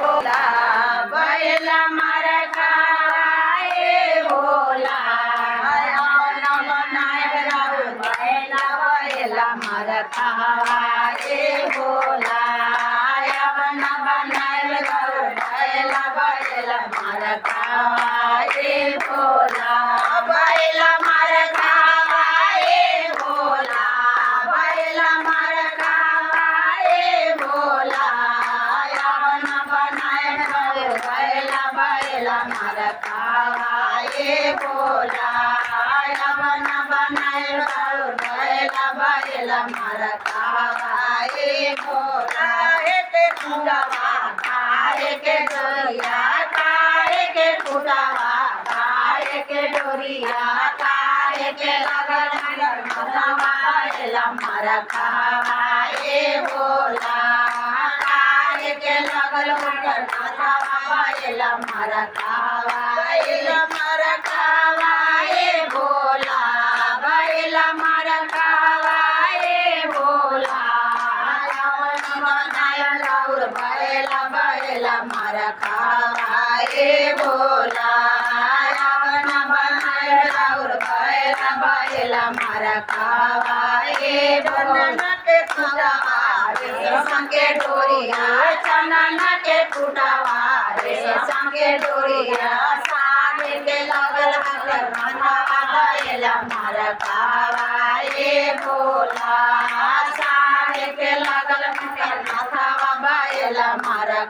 भोला बैला मारा खाए भोला बनाए राउर बैला बैला मारा खाए भोला बना बनाए राउर बैला बैला मारा खाए भोला बैला मारा खाए भोला बैला मारा खाए भोला बना बनाए राउर बैला बैला मारा खाए भोला बना बनाए राउर बैला बैला मारा खाए भोला के खुदावा खाए के डोरिया खाए के खुदावा खाए के डोरिया खाए के लगन मनावा बैला मारा खाए भोला खाए के लगल मनावा बैला मारा खाए भोला बैला मारा खाए भोला बनाया राउर बैला बैला मारा खाए भोला बना बनाया राउर बैला बैला मारा खाए भोला के खुदावा संगे डोरिया चनना के खुदावा संगे डोरिया सागे के लगल मनावा बैला मारा खाए भोला सागे के लगल मनावा बैला मारा